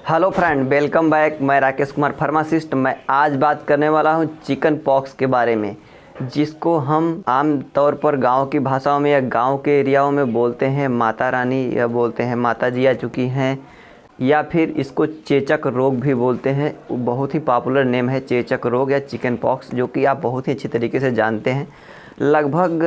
Hello friend, welcome back. मैं Rakesh Kumar pharmacist. मैं आज बात करने वाला हूं चिकन पॉक्स के बारे में, जिसको हम आम तौर पर गांव की भाषाओं में या गांव के एरियाओं में बोलते हैं माता रानी, या बोलते हैं माता जी आ चुकी हैं, या फिर इसको चेचक रोग भी बोलते हैं। बहुत ही पॉपुलर नेम है चेचक रोग या चिकन पॉक्स, जो कि आप बहुत ही अच्छी तरीके से जानते हैं। लगभग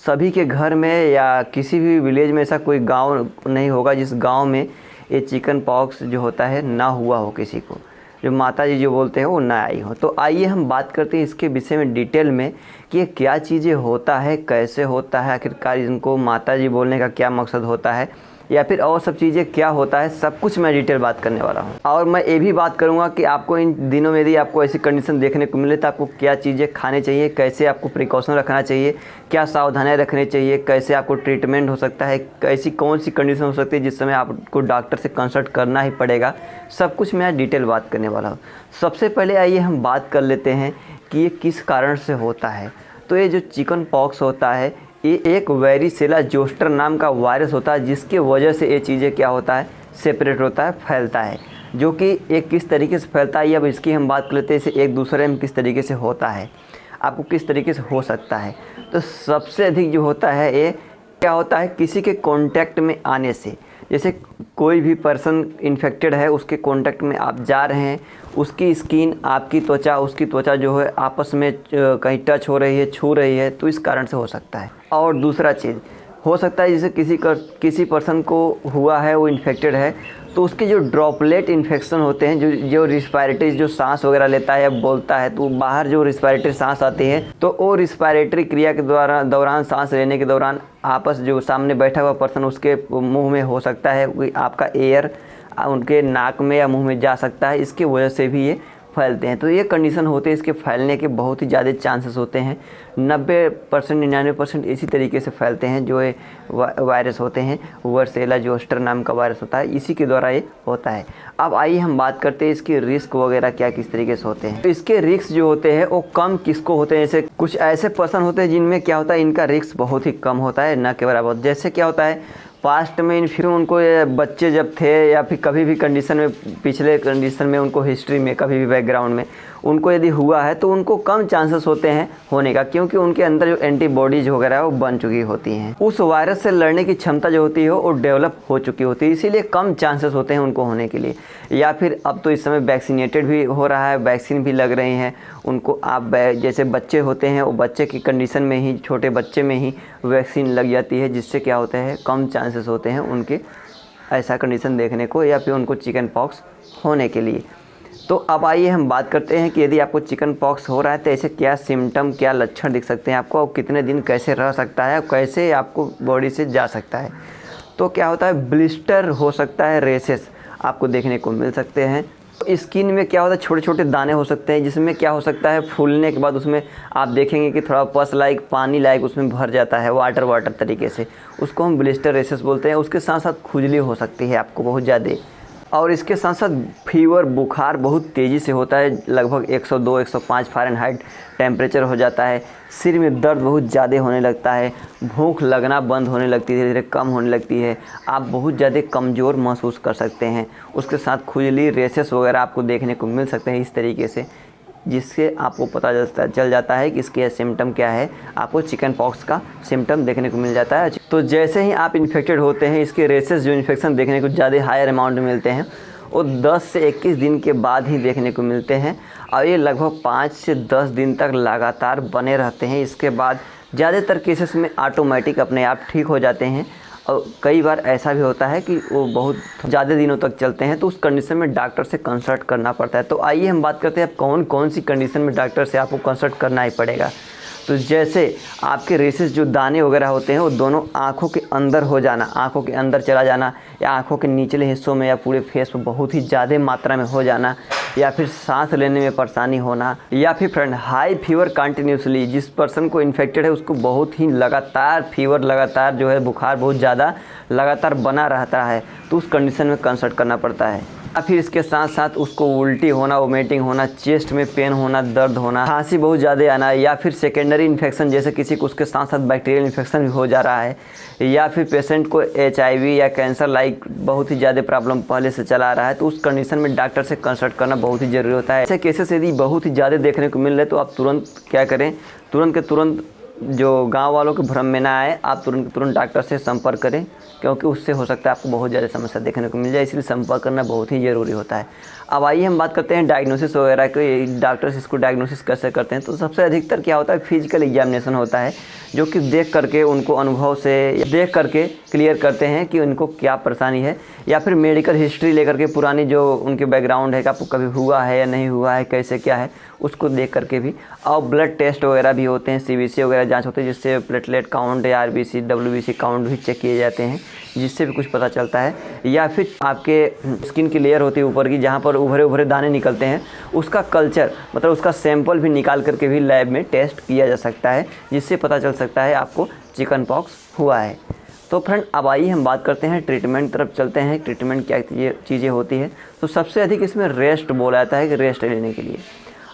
सभी के घर में या किसी भी विलेज में ऐसा कोई गांव नहीं होगा जिस गांव में ये चिकन पॉक्स जो होता है ना हुआ हो, किसी को जो माता जी जो बोलते हैं वो ना आई हो। तो आइए हम बात करते हैं इसके विषय में डिटेल में कि ये क्या चीज़ें होता है, कैसे होता है, आखिरकार इनको माता जी बोलने का क्या मकसद होता है, या फिर और सब चीज़ें क्या होता है, सब कुछ मैं डिटेल बात करने वाला हूँ। और मैं ये भी बात करूँगा कि आपको इन दिनों में यदि आपको ऐसी कंडीशन देखने को मिले तो आपको क्या चीज़ें खाने चाहिए, कैसे आपको प्रिकॉशन रखना चाहिए, क्या सावधानियाँ रखनी चाहिए, कैसे आपको ट्रीटमेंट हो सकता है, कैसी कौन सी कंडीशन हो सकती है जिस समय आपको डॉक्टर से कंसल्ट करना ही पड़ेगा, सब कुछ मैं डिटेल बात करने वाला हूँ। सबसे पहले आइए हम बात कर लेते हैं कि ये किस कारण से होता है। तो ये जो चिकन पॉक्स होता है, ये एक वेरिसेला जोस्टर नाम का वायरस होता है, जिसके वजह से ये चीज़ें क्या होता है, सेपरेट होता है, फैलता है। जो कि एक किस तरीके से फैलता है, अब इसकी हम बात कर लेते हैं, इसे एक दूसरे में किस तरीके से होता है, आपको किस तरीके से हो सकता है। तो सबसे अधिक जो होता है ये क्या होता है, किसी के कांटेक्ट में आने से। जैसे कोई भी पर्सन इन्फेक्टेड है, उसके कांटेक्ट में आप जा रहे हैं, उसकी स्किन, आपकी त्वचा, उसकी त्वचा जो है आपस में कहीं टच हो रही है, छू रही है, तो इस कारण से हो सकता है। और दूसरा चीज़ हो सकता है, जैसे किसी पर्सन को हुआ है, वो इन्फेक्टेड है, तो उसके जो ड्रॉपलेट इन्फेक्शन होते हैं, जो रिस्पायरेटरी, जो सांस वगैरह लेता है या बोलता है, तो बाहर जो रिस्पायरेटरी सांस आती है, तो वो रिस्पायरेटरी क्रिया के दौरान सांस लेने के दौरान आपस जो सामने बैठा हुआ पर्सन उसके मुंह में हो सकता है, आपका एयर उनके नाक में या मुंह में जा सकता है, इसके वजह से भी ये फैलते हैं। तो ये कंडीशन होते हैं, इसके फैलने के बहुत ही ज़्यादा चांसेस होते हैं। 90% 99% इसी तरीके से फैलते हैं। जो ये वायरस होते हैं, वर्सेला जोस्टर नाम का वायरस होता है, इसी के द्वारा ये होता है। अब आइए हम बात करते हैं इसके रिस्क वगैरह क्या किस तरीके से होते हैं। तो इसके रिस्क जो होते हैं वो कम किसको होते हैं, जैसे कुछ ऐसे पर्सन होते हैं जिनमें क्या होता है, इनका रिस्क बहुत ही कम होता है, न के बराबर। जैसे क्या होता है, पास्ट में फिर उनको बच्चे जब थे या फिर कभी भी कंडीशन में, पिछले कंडीशन में, उनको हिस्ट्री में कभी भी बैकग्राउंड में उनको यदि हुआ है, तो उनको कम चांसेस होते हैं होने का, क्योंकि उनके अंदर जो एंटीबॉडीज वगैरह है वो बन चुकी होती हैं। उस वायरस से लड़ने की क्षमता जो होती है वो डेवलप हो चुकी होती है, इसीलिए कम चांसेस होते हैं उनको होने के लिए। या फिर अब तो इस समय वैक्सीनेटेड भी हो रहा है, वैक्सीन भी लग रही हैं उनको। आप जैसे बच्चे होते हैं, वो बच्चे की कंडीशन में ही, छोटे बच्चे में ही वैक्सीन लग जाती है, जिससे क्या होता है, कम चांसेस होते हैं उनके ऐसा कंडीशन देखने को, या फिर उनको चिकन पॉक्स होने के लिए। तो अब आइए हम बात करते हैं कि यदि आपको चिकन पॉक्स हो रहा है तो ऐसे क्या सिम्टम, क्या लक्षण दिख सकते हैं आपको, और कितने दिन कैसे रह सकता है, कैसे आपको बॉडी से जा सकता है। तो क्या होता है, ब्लिस्टर हो सकता है, रेसेस आपको देखने को मिल सकते हैं। स्किन में क्या होता है, छोटे छोटे दाने हो सकते हैं, जिसमें क्या हो सकता है, फूलने के बाद उसमें आप देखेंगे कि थोड़ा पस लाइक, पानी लाइक उसमें भर जाता है, वाटर तरीके से, उसको हम ब्लिस्टर रेसेस बोलते हैं। उसके साथ साथ खुजली हो सकती है आपको बहुत ज़्यादा, और इसके साथ साथ फीवर, बुखार बहुत तेज़ी से होता है, लगभग 102-105 फ़ारेनहाइट टेम्परेचर हो जाता है। सिर में दर्द बहुत ज़्यादा होने लगता है, भूख लगना बंद होने लगती है, धीरे धीरे कम होने लगती है, आप बहुत ज़्यादा कमज़ोर महसूस कर सकते हैं। उसके साथ खुजली, रेसेस वगैरह आपको देखने को मिल सकते हैं इस तरीके से, जिससे आपको पता चल जाता है कि इसके सिम्टम क्या है, आपको चिकन पॉक्स का सिम्टम देखने को मिल जाता है। तो जैसे ही आप इन्फेक्टेड होते हैं, इसके रेसेस जो इन्फेक्शन देखने को ज़्यादा हायर अमाउंट में मिलते हैं, वो 10 से 21 दिन के बाद ही देखने को मिलते हैं, और ये लगभग 5 से 10 दिन तक लगातार बने रहते हैं। इसके बाद ज़्यादातर केसेस में ऑटोमेटिक अपने आप ठीक हो जाते हैं, और कई बार ऐसा भी होता है कि वो बहुत ज़्यादा दिनों तक चलते हैं, तो उस कंडीशन में डॉक्टर से कंसल्ट करना पड़ता है। तो आइए हम बात करते हैं अब कौन कौन सी कंडीशन में डॉक्टर से आपको कंसल्ट करना ही पड़ेगा। तो जैसे आपके रेसेस जो दाने वगैरह होते हैं, वो दोनों आँखों के अंदर हो जाना, आँखों के अंदर चला जाना, या आँखों के निचले हिस्सों में या पूरे फेस पर बहुत ही ज़्यादा मात्रा में हो जाना, या फिर सांस लेने में परेशानी होना, या फिर फ्रेंड हाई फीवर कंटिन्यूसली, जिस पर्सन को इन्फेक्टेड है उसको बहुत ही लगातार फीवर, लगातार जो है बुखार बहुत ज़्यादा लगातार बना रहता है, तो उस कंडीशन में कंसल्ट करना पड़ता है। या फिर इसके साथ साथ उसको उल्टी होना, वोमिटिंग होना, चेस्ट में पेन होना, दर्द होना, खांसी बहुत ज़्यादा आना, या फिर सेकेंडरी इन्फेक्शन जैसे किसी को उसके साथ साथ बैक्टीरियल इन्फेक्शन भी हो जा रहा है, या फिर पेशेंट को HIV या कैंसर लाइक बहुत ही ज़्यादा प्रॉब्लम पहले से चला रहा है, तो उस कंडीशन में डॉक्टर से कंसल्ट करना बहुत ही ज़रूरी होता है। ऐसे केसेस यदि बहुत ही ज़्यादा देखने को मिल रहे तो आप तुरंत क्या करें, तुरंत के तुरंत जो गांव वालों के भ्रम में ना आए, आप तुरंत के तुरंत डॉक्टर से संपर्क करें, क्योंकि उससे हो सकता है आपको बहुत ज़्यादा समस्या देखने को मिल जाए, इसलिए संपर्क करना बहुत ही ज़रूरी होता है। अब आइए हम बात करते हैं डायग्नोसिस वगैरह के, डॉक्टर्स इसको डायग्नोसिस कैसे करते हैं। तो सबसे अधिकतर क्या होता है, फिजिकल एग्जामिनेशन होता है, जो कि देख करके उनको अनुभव से देख करके क्लियर करते हैं कि उनको क्या परेशानी है, या फिर मेडिकल हिस्ट्री लेकर के पुरानी जो उनके बैकग्राउंड है कि आपको कभी हुआ है या नहीं हुआ है, कैसे क्या है, उसको देख करके भी। और ब्लड टेस्ट वगैरह भी होते हैं, CBC वगैरह जांच होते हैं, जिससे प्लेटलेट काउंट या RBC WBC काउंट भी चेक किए जाते हैं, जिससे भी कुछ पता चलता है। या फिर आपके स्किन की लेयर होती है ऊपर की, जहाँ पर उभरे उभरे दाने निकलते हैं, उसका कल्चर मतलब उसका सैंपल भी निकाल करके भी लैब में टेस्ट किया जा सकता है, जिससे पता चल सकता है आपको चिकन पॉक्स हुआ है। तो फ्रेंड अब आइए हम बात करते हैं ट्रीटमेंट तरफ चलते हैं। ट्रीटमेंट क्या चीज़ें होती है, तो सबसे अधिक इसमें रेस्ट बोला जाता है कि रेस्ट लेने के लिए,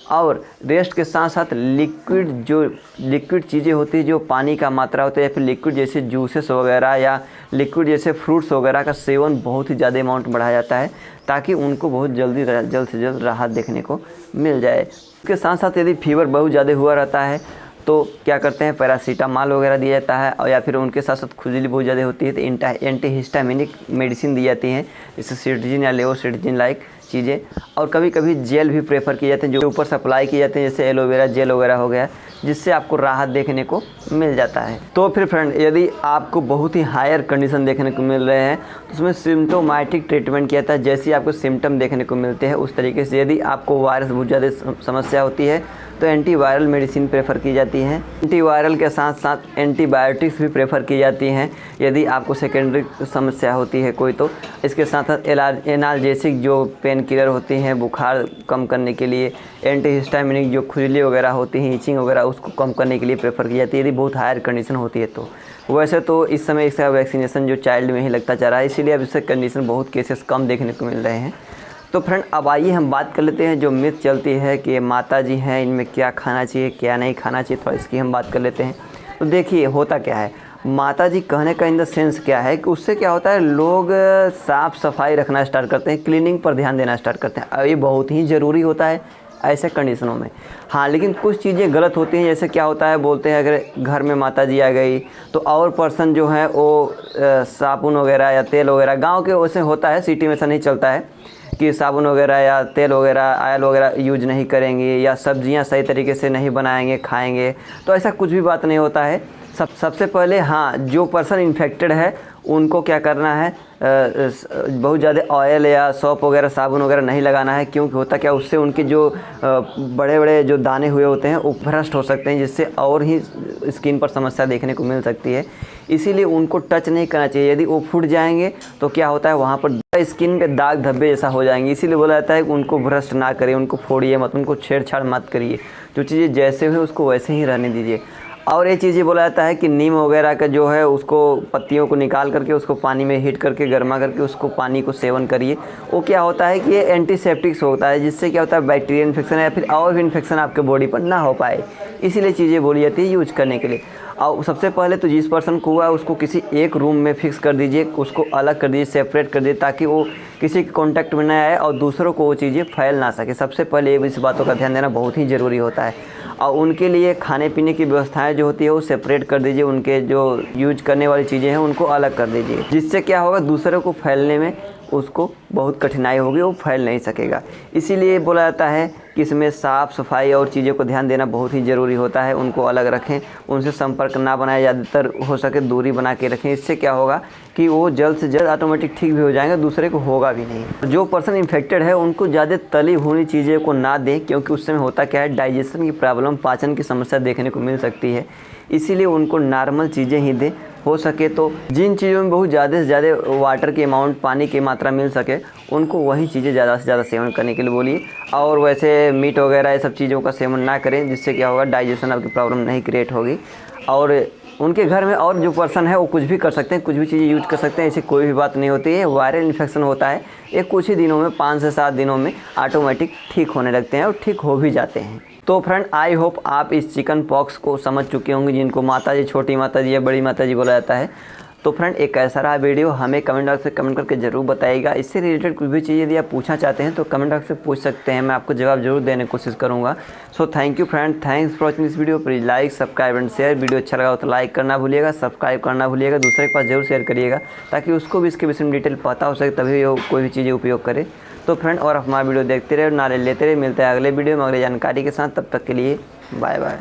और रेस्ट के साथ साथ लिक्विड चीज़ें होती है, जो पानी का मात्रा होता है, या फिर लिक्विड जैसे जूसेस वगैरह या लिक्विड जैसे फ्रूट्स वगैरह का सेवन बहुत ही ज़्यादा अमाउंट बढ़ाया जाता है, ताकि उनको बहुत जल्द से जल्द राहत देखने को मिल जाए। इसके साथ साथ यदि फीवर बहुत ज़्यादा हुआ रहता है तो क्या करते हैं, पैरासीटामॉल वगैरह दिया जाता है, और या फिर उनके साथ साथ खुजली बहुत ज़्यादा होती है तो एंटीहिस्टामिनिक मेडिसिन दी जाती हैं, जैसे सिट्रीजिन या लेवोसिट्रीजिन लाइक चीज़ें। और कभी कभी जेल भी प्रेफर किए जाते हैं, जो ऊपर सप्लाई किए जाते हैं, जैसे एलोवेरा जेल वगैरह हो गया, जिससे आपको राहत देखने को मिल जाता है। तो फिर फ्रेंड यदि आपको बहुत ही हायर कंडीशन देखने को मिल रहे हैं तो उसमें सिम्टोमेटिक ट्रीटमेंट किया जाता है, जैसे आपको सिम्टम देखने को मिलते हैं उस तरीके से। यदि आपको वायरस बहुत ज़्यादा समस्या होती है तो एंटीवायरल मेडिसिन प्रेफर की जाती हैं, एंटीवायरल के साथ साथ एंटीबायोटिक्स भी प्रेफर की जाती हैं यदि आपको सेकेंडरी समस्या होती है कोई। तो इसके साथ साथ एनाल्जेसिक जो पेन किलर होती हैं बुखार कम करने के लिए, एंटीहिस्टामिनिक जो खुजली वगैरह होती हैं, इचिंग वगैरह, उसको कम करने के लिए प्रेफर की जाती है यदि बहुत हायर कंडीशन होती है तो। वैसे तो इस समय इसका वैक्सीनेशन जो चाइल्ड में ही लगता जा रहा है, इसीलिए अब इससे कंडीशन बहुत केसेस कम देखने को मिल रहे हैं। तो फ्रेंड अब आइए हम बात कर लेते हैं जो मिथ चलती है कि माता जी हैं, इनमें क्या खाना चाहिए क्या नहीं खाना चाहिए, थोड़ा इसकी हम बात कर लेते हैं। तो देखिए होता क्या है, माता जी कहने का इन द सेंस क्या है कि उससे क्या होता है, लोग साफ़ सफाई रखना स्टार्ट करते हैं, क्लीनिंग पर ध्यान देना स्टार्ट करते हैं, ये बहुत ही ज़रूरी होता है ऐसे कंडीशनों में। हाँ, लेकिन कुछ चीज़ें गलत होती हैं, जैसे क्या होता है, बोलते हैं अगर घर में माता जी आ गई तो और पर्सन जो है वो साबुन वगैरह या तेल वगैरह, गांव के वैसे होता है, सिटी में ऐसा नहीं चलता है कि साबुन वगैरह या तेल वगैरह ऑयल वगैरह यूज नहीं करेंगे, या सब्जियां सही तरीके से नहीं बनाएंगे खाएंगे, तो ऐसा कुछ भी बात नहीं होता है। सबसे पहले हाँ, जो पर्सन इन्फेक्टेड है उनको क्या करना है, बहुत ज़्यादा ऑयल या सॉप वगैरह साबुन वगैरह नहीं लगाना है, क्योंकि होता क्या, उससे उनके जो बड़े बड़े जो दाने हुए होते हैं वो भ्रष्ट हो सकते हैं, जिससे और ही स्किन पर समस्या देखने को मिल सकती है। इसीलिए उनको टच नहीं करना चाहिए, यदि वो फूट जाएंगे तो क्या होता है, वहाँ पर स्किन पे दाग धब्बे जैसा हो जाएंगे। इसीलिए बोला जाता है कि उनको भ्रष्ट ना करिए, उनको फोड़िए मत, उनको छेड़छाड़ मत करिए, जो चीज़ें जैसे हुए उसको वैसे ही रहने दीजिए। और ये चीज़ें बोला जाता है कि नीम वगैरह का जो है उसको पत्तियों को निकाल करके उसको पानी में हीट करके गर्मा करके उसको पानी को सेवन करिए। वो क्या होता है कि ये एंटीसेप्टिक्स होता है, जिससे क्या होता है, बैक्टीरियल इन्फेक्शन या फिर और भी इन्फेक्शन आपके बॉडी पर ना हो पाए, इसीलिए चीज़ें बोली जाती है यूज करने के लिए। और सबसे पहले तो जिस पर्सन को हुआ है उसको किसी एक रूम में फिक्स कर दीजिए, उसको अलग कर दीजिए, सेपरेट कर दीजिए, ताकि वो किसी के कॉन्टैक्ट में न आए और दूसरों को वो चीज़ें फैल ना सके। सबसे पहले इस बातों का ध्यान देना बहुत ही ज़रूरी होता है। और उनके लिए खाने पीने की व्यवस्थाएं जो होती है वो सेपरेट कर दीजिए, उनके जो यूज करने वाली चीज़ें हैं उनको अलग कर दीजिए, जिससे क्या होगा, दूसरों को फैलने में उसको बहुत कठिनाई होगी, वो फैल नहीं सकेगा। इसीलिए बोला जाता है कि इसमें साफ़ सफाई और चीज़ों को ध्यान देना बहुत ही ज़रूरी होता है। उनको अलग रखें, उनसे संपर्क ना बनाए, ज़्यादातर हो सके दूरी बना के रखें। इससे क्या होगा कि वो जल्द से जल्द ऑटोमेटिक ठीक भी हो जाएंगे, दूसरे को होगा भी नहीं। जो पर्सन इन्फेक्टेड है उनको ज़्यादा तली भुनी चीज़ों को ना दें, क्योंकि उससे होता क्या है, डाइजेशन की प्रॉब्लम, पाचन की समस्या देखने को मिल सकती है। इसीलिए उनको नॉर्मल चीज़ें ही दें। हो सके तो जिन चीज़ों में बहुत ज़्यादा से ज़्यादा वाटर की अमाउंट, पानी की मात्रा मिल सके, उनको वही चीज़ें ज़्यादा से ज़्यादा सेवन करने के लिए बोलिए। और वैसे मीट वगैरह ये सब चीज़ों का सेवन ना करें, जिससे क्या होगा, डाइजेशन आपकी प्रॉब्लम नहीं क्रिएट होगी। और उनके घर में और जो पर्सन है वो कुछ भी कर सकते हैं, कुछ भी चीज़ें यूज कर सकते हैं, ऐसी कोई भी बात नहीं होती है। वायरल इन्फेक्शन होता है, ये कुछ ही दिनों में 5 से 7 दिनों में ऑटोमेटिक ठीक होने लगते हैं और ठीक हो भी जाते हैं। तो फ्रेंड आई होप आप इस चिकन पॉक्स को समझ चुके होंगे, जिनको माता जी, छोटी माता जी या बड़ी माता जी बोला जाता है। तो फ्रेंड एक ऐसा रहा वीडियो, हमें कमेंट बॉक्स में कमेंट करके ज़रूर बताइएगा। इससे रिलेटेड कुछ भी चीज़ यदि आप पूछना चाहते हैं तो कमेंट बॉक्स में पूछ सकते हैं, मैं आपको जवाब जरूर देने की कोशिश करूँगा। So thank you friend, thanks for watching this video. Please like, subscribe and share. Video अच्छा लगा हो तो लाइक करना भूलिएगा, सब्सक्राइब करना भूलिएगा, दूसरे के पास जरूर शेयर करिएगा ताकि उसको भी इसके विषय में डिटेल पता हो सके, तभी वो कोई भी चीज़ें उपयोग करे। तो फ्रेंड और हमारा वीडियो देखते रहे, नारे लेते रहे। मिलते हैं अगले वीडियो में अगले जानकारी के साथ, तब तक के लिए बाय बाय।